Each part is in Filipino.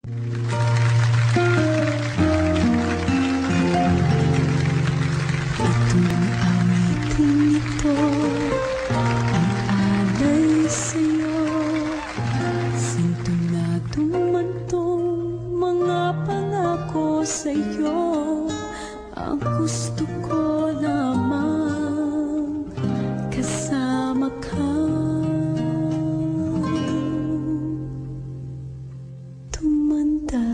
Itong awitin ito ay alay sa'yo, sintonadong mantong mga pangako sa'yo. Ang gusto ko lamang kasama ka, tumanda.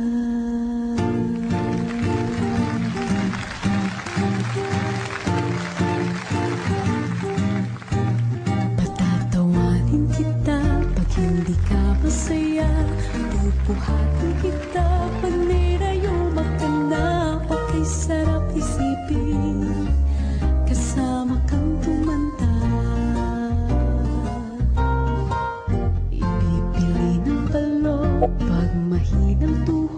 Patatawanin kita pag hindi ka masaya, pupuhatin kita pag nirayuma ka na. Okay, sarap isipin kasama kang tumanda. Ipipili ng balon pag mahinang tuhod,